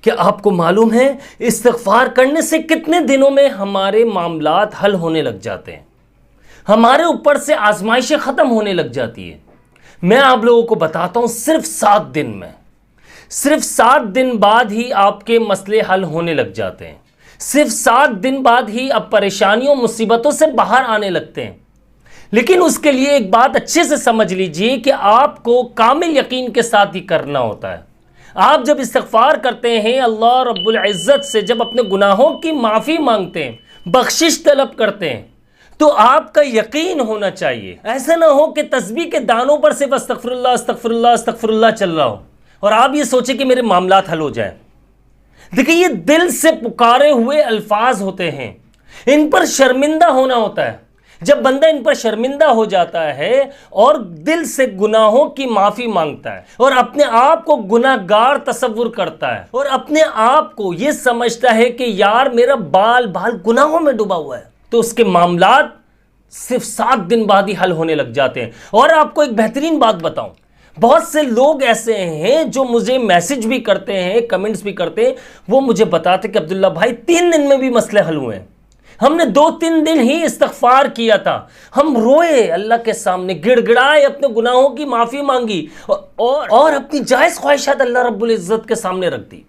क्या आपको मालूम है इस्तिग़फ़ार करने से कितने दिनों में हमारे मामलात हल होने लग जाते हैं, हमारे ऊपर से आजमाइशें ख़त्म होने लग जाती है। मैं आप लोगों को बताता हूँ, सिर्फ 7 दिन में, सिर्फ 7 दिन बाद ही आपके मसले हल होने लग जाते हैं। सिर्फ 7 दिन बाद ही अब परेशानियों मुसीबतों से बाहर आने लगते हैं। लेकिन उसके लिए एक बात अच्छे से समझ लीजिए कि आपको कामिल यकीन के साथ ही करना होता है। आप जब इस्तिग़फ़ार करते हैं, अल्लाह रब्बुल इज़्ज़त से जब अपने गुनाहों की माफ़ी मांगते हैं, बख्शिश तलब करते हैं, तो आपका यकीन होना चाहिए। ऐसा ना हो कि तस्बीह के दानों पर सिर्फ अस्तग़फ़िरुल्लाह अस्तग़फ़िरुल्लाह अस्तग़फ़िरुल्लाह चल रहा हो और आप ये सोचें कि मेरे मामलात हल हो जाए। देखिए, ये दिल से पुकारे हुए अल्फाज होते हैं, इन पर शर्मिंदा होना होता है। जब बंदा इन पर शर्मिंदा हो जाता है और दिल से गुनाहों की माफ़ी मांगता है और अपने आप को गुनाहगार तसव्वुर करता है और अपने आप को ये समझता है कि यार मेरा बाल बाल गुनाहों में डूबा हुआ है, तो उसके मामलात सिर्फ 7 दिन बाद ही हल होने लग जाते हैं। और आपको एक बेहतरीन बात बताऊं, बहुत से लोग ऐसे हैं जो मुझे मैसेज भी करते हैं, कमेंट्स भी करते हैं, वो मुझे बताते कि अब्दुल्ला भाई 3 दिन में भी मसले हल हुए हैं, हमने 2-3 दिन ही इस्तिग़फ़ार किया था, हम रोए अल्लाह के सामने, गिड़गिड़ाए, अपने गुनाहों की माफ़ी मांगी और अपनी जायज़ ख्वाहिशात अल्लाह रब्बुल इज़्ज़त के सामने रख दी,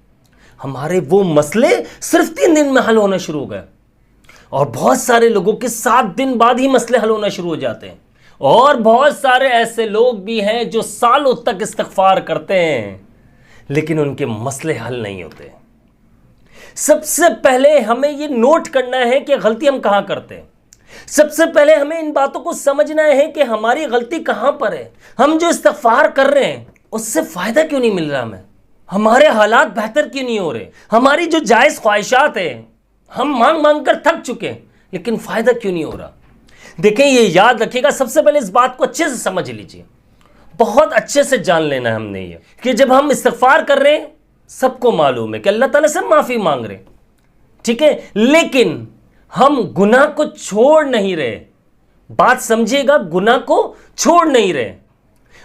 हमारे वो मसले सिर्फ 3 दिन में हल होना शुरू हो गए। और बहुत सारे लोगों के 7 दिन बाद ही मसले हल होना शुरू हो जाते हैं। और बहुत सारे ऐसे लोग भी हैं जो सालों तक इस्तिग़फ़ार करते हैं लेकिन उनके मसले हल नहीं होते। सबसे पहले हमें ये नोट करना है कि गलती हम कहाँ करते हैं। सबसे पहले हमें इन बातों को समझना है कि हमारी गलती कहाँ पर है। हम जो इस्तिग़फ़ार कर रहे हैं उससे फ़ायदा क्यों नहीं मिल रहा हमें, हमारे हालात बेहतर क्यों नहीं हो रहे, हमारी जो जायज़ ख्वाहिशात हैं हम मांग मांग कर थक चुके हैं लेकिन फ़ायदा क्यों नहीं हो रहा। देखें, ये याद रखिएगा, सबसे पहले इस बात को अच्छे से समझ लीजिए, बहुत अच्छे से जान लेना है हमने ये कि जब हम इस्तिग़फ़ार कर रहे हैं, सबको मालूम है कि अल्लाह ताला से माफ़ी मांग रहे, ठीक है, लेकिन हम गुनाह को छोड़ नहीं रहे। बात समझिएगा, गुनाह को छोड़ नहीं रहे,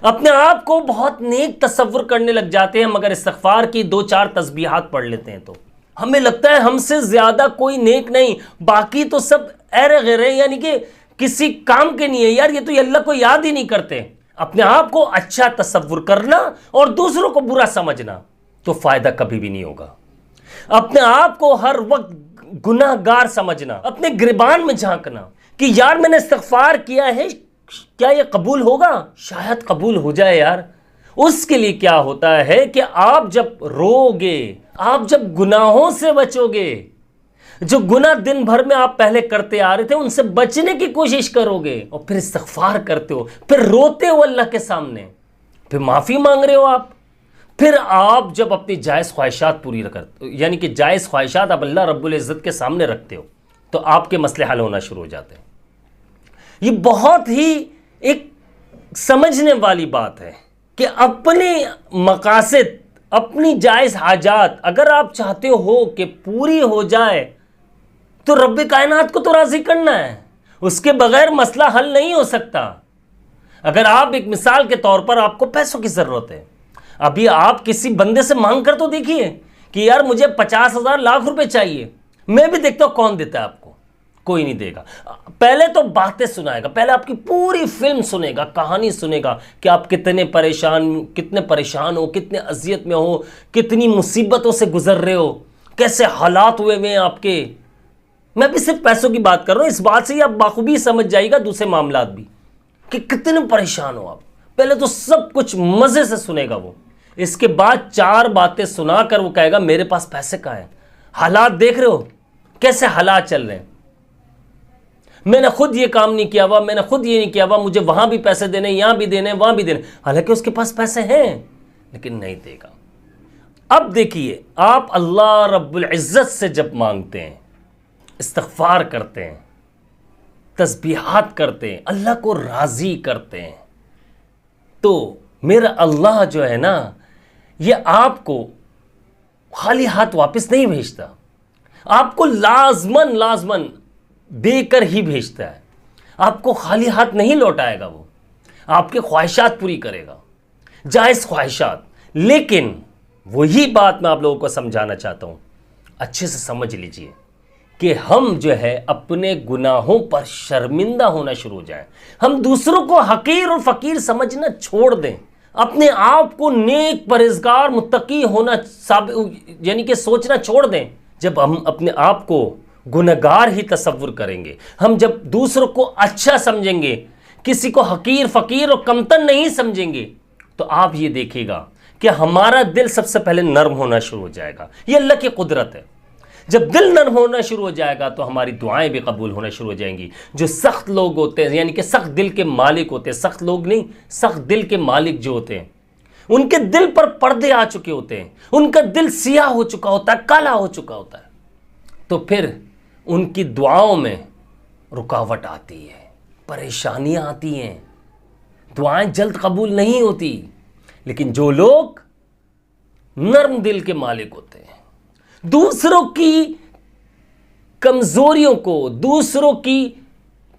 अपने आप को बहुत नेक तसव्वुर करने लग जाते हैं। मगर इस्तिग़फ़ार की 2-4 तस्बीहात पढ़ लेते हैं तो हमें लगता है हमसे ज़्यादा कोई नेक नहीं, बाकी तो सब ऐरे गैरे, यानी कि किसी काम के नहीं है यार, ये तो अल्लाह को याद ही नहीं करते। अपने आप को अच्छा तसव्वुर करना और दूसरों को बुरा समझना तो फ़ायदा कभी भी नहीं होगा। अपने आप को हर वक्त गुनाहगार समझना, अपने गिरबान में झांकना कि यार मैंने इस्तिग़फ़ार किया है, क्या ये कबूल होगा, शायद कबूल हो जाए यार। उसके लिए क्या होता है कि आप जब रोगे, आप जब गुनाहों से बचोगे, जो गुनाह दिन भर में आप पहले करते आ रहे थे उनसे बचने की कोशिश करोगे और फिर इस्तिग़फ़ार करते हो, फिर रोते हो अल्लाह के सामने, फिर माफ़ी मांग रहे हो आप, फिर आप जब अपनी जायज़ ख्वाहिशात पूरी करते हो, यानी कि जायज़ ख्वाहिशात आप अल्लाह रब्बुल इज़्ज़त के सामने रखते हो, तो आपके मसले हल होना शुरू हो जाते हैं। ये बहुत ही एक समझने वाली बात है कि अपने मकासद, अपनी जायज़ हाजात अगर आप चाहते हो कि पूरी हो जाए तो रब्बे कायनात को तो राज़ी करना है, उसके बगैर मसला हल नहीं हो सकता। अगर आप एक मिसाल के तौर पर, आपको पैसों की ज़रूरत है, अभी आप किसी बंदे से मांग कर तो देखिए कि यार मुझे 50,000 लाख रुपए चाहिए, मैं भी देखता हूँ कौन देता है आपको, कोई नहीं देगा। पहले तो बातें सुनाएगा, पहले आपकी पूरी फिल्म सुनेगा, कहानी सुनेगा कि आप कितने परेशान हो, कितने अजियत में हो, कितनी मुसीबतों से गुजर रहे हो, कैसे हालात हुए हैं आपके। मैं भी सिर्फ पैसों की बात कर रहा हूँ, इस बात से ही आप बाखूबी समझ जाइएगा दूसरे मामलात भी कि कितने परेशान हो आप। पहले तो सब कुछ मज़े से सुनेगा वो, इसके बाद 4 बातें सुनाकर वो कहेगा मेरे पास पैसे कहाँ हैं, हालात देख रहे हो कैसे हालात चल रहे हैं, मैंने खुद ये काम नहीं किया हुआ, मैंने खुद ये नहीं किया हुआ, मुझे वहां भी पैसे देने, यहां भी देने, वहां भी देने। हालांकि उसके पास पैसे हैं लेकिन नहीं देगा। अब देखिए, आप अल्लाह रब्बुल इज़्ज़त से जब मांगते हैं, इस्तिग़फ़ार करते हैं, तस्बीहात करते हैं, अल्लाह को राज़ी करते हैं, तो मेरा अल्लाह जो है ना, ये आपको खाली हाथ वापस नहीं भेजता, आपको लाज़मन देकर ही भेजता है। आपको खाली हाथ नहीं लौटाएगा, वो आपके ख्वाहिशात पूरी करेगा, जायज़ ख्वाहिशात। लेकिन वही बात मैं आप लोगों को समझाना चाहता हूं, अच्छे से समझ लीजिए कि हम जो है अपने गुनाहों पर शर्मिंदा होना शुरू हो जाएं, हम दूसरों को हकीर और फकीर समझना छोड़ दें, अपने आप को नेक परहेजगार मुत्तकी होना यानी कि सोचना छोड़ दें। जब हम अपने आप को गुनहगार ही तसव्वुर करेंगे, हम जब दूसरों को अच्छा समझेंगे, किसी को हकीर फकीर और कमतर नहीं समझेंगे, तो आप ये देखिएगा कि हमारा दिल सबसे पहले नर्म होना शुरू हो जाएगा। ये अल्लाह की कुदरत है। जब दिल नर्म होना शुरू हो जाएगा तो हमारी दुआएं भी कबूल होना शुरू हो जाएंगी। जो सख्त लोग होते हैं, यानी कि सख्त दिल के मालिक होते हैं, सख्त लोग नहीं, सख्त दिल के मालिक जो होते हैं, उनके दिल पर पर्दे आ चुके होते हैं, उनका दिल सियाह हो चुका होता है, काला हो चुका होता है, तो फिर उनकी दुआओं में रुकावट आती है, परेशानियां आती हैं, दुआएं जल्द कबूल नहीं होती। लेकिन जो लोग नर्म दिल के मालिक होते हैं, दूसरों की कमजोरियों को, दूसरों की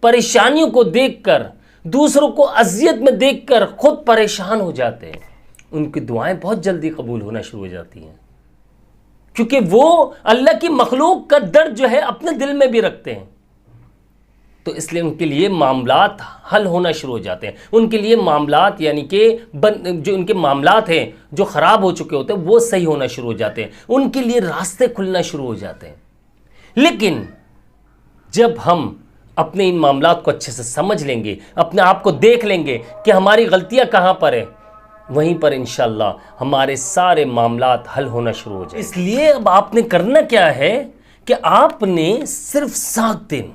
परेशानियों को देखकर, दूसरों को अजियत में देखकर खुद परेशान हो जाते हैं, उनकी दुआएं बहुत जल्दी कबूल होना शुरू हो जाती हैं, क्योंकि वो अल्लाह की मखलूक का दर्द जो है अपने दिल में भी रखते हैं। तो इसलिए उनके लिए मामलात हल होना शुरू हो जाते हैं। उनके लिए मामलात यानी कि जो उनके मामलात हैं जो ख़राब हो चुके होते हैं वो सही होना शुरू हो जाते हैं, उनके लिए रास्ते खुलना शुरू हो जाते हैं। लेकिन जब हम अपने इन मामलात को अच्छे से समझ लेंगे, अपने आप को देख लेंगे कि हमारी गलतियां कहाँ पर है, वहीं पर इंशाअल्लाह हमारे सारे मामलात हल होना शुरू हो जाए। इसलिए अब आपने करना क्या है कि आपने सिर्फ 7 दिन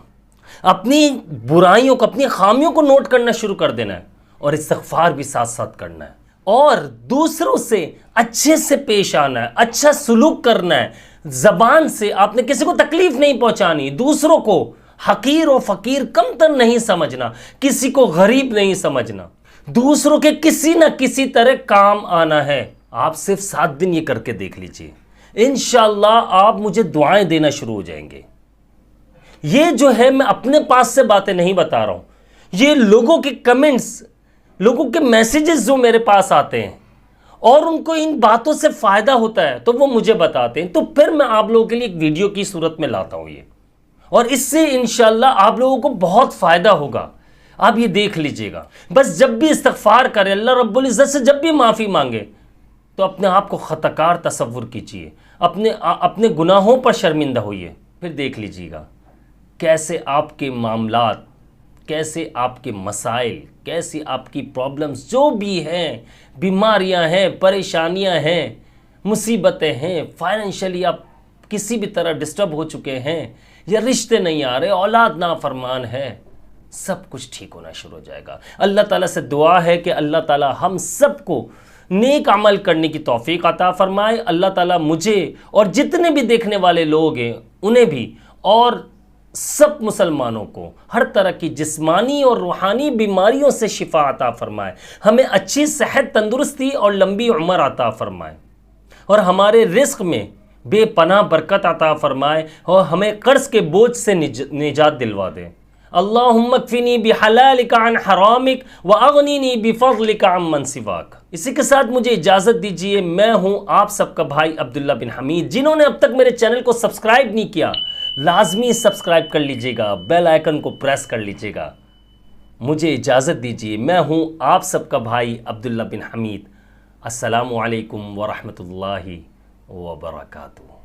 अपनी बुराइयों को, अपनी खामियों को नोट करना शुरू कर देना है और इस्तिग़फ़ार भी साथ साथ करना है और दूसरों से अच्छे से पेश आना है, अच्छा सुलूक करना है। ज़बान से आपने किसी को तकलीफ़ नहीं पहुंचानी, दूसरों को हकीर और फ़कीर कमतर नहीं समझना, किसी को गरीब नहीं समझना, दूसरों के किसी न किसी तरह काम आना है। आप सिर्फ 7 दिन ये करके देख लीजिए, इंशाअल्लाह आप मुझे दुआएं देना शुरू हो जाएंगे। ये जो है मैं अपने पास से बातें नहीं बता रहा हूं, ये लोगों के कमेंट्स, लोगों के मैसेजेस जो मेरे पास आते हैं और उनको इन बातों से फ़ायदा होता है तो वो मुझे बताते हैं, तो फिर मैं आप लोगों के लिए एक वीडियो की सूरत में लाता हूं ये, और इससे इंशाअल्लाह आप लोगों को बहुत फ़ायदा होगा। आप ये देख लीजिएगा, बस जब भी इस्तिग़फ़ार करें, अल्लाह रब्बुल इज़्ज़त से जब भी माफ़ी मांगे तो अपने आप को ख़ताकार तसव्वुर कीजिए, अपने गुनाहों पर शर्मिंदा होइए, फिर देख लीजिएगा कैसे आपके मामलात, कैसे आपके मसाइल, कैसी आपकी प्रॉब्लम्स जो भी हैं, बीमारियां हैं, परेशानियां हैं, मुसीबतें हैं, फाइनेंशियली आप किसी भी तरह डिस्टर्ब हो चुके हैं या रिश्ते नहीं आ रहे, औलाद नाफरमान है, सब कुछ ठीक होना शुरू हो जाएगा। अल्लाह ताला से दुआ है कि अल्लाह ताला हम सबको नेक अमल करने की तौफीक अता फरमाए। अल्लाह ताला मुझे और जितने भी देखने वाले लोग हैं उन्हें भी और सब मुसलमानों को हर तरह की जिस्मानी और रूहानी बीमारियों से शिफा अता फरमाए, हमें अच्छी सेहत, तंदुरुस्ती और लंबी उम्र अता फरमाए और हमारे रिस्क में बेपनाह बरकत अता फरमाए और हमें कर्ज के बोझ से निजात दिलवा दे। अल्लाहुम्मा कफ़िनी बिहलालिका अन हरामिक व अगनिनी बिफज़लिका अम्मन सिवाक। इसी के साथ मुझे इजाज़त दीजिए। मैं हूँ आप सबका भाई अब्दुल्ला बिन हमीद। जिन्होंने अब तक मेरे चैनल को सब्सक्राइब नहीं किया, लाजमी सब्सक्राइब कर लीजिएगा, बेल आइकन को प्रेस कर लीजिएगा। मुझे इजाज़त दीजिए। मैं हूँ आप सबका भाई अब्दुल्ला बिन हमीद। अस्सलामु अलैकुम व रहमतुल्लाहि व बरकातुहू।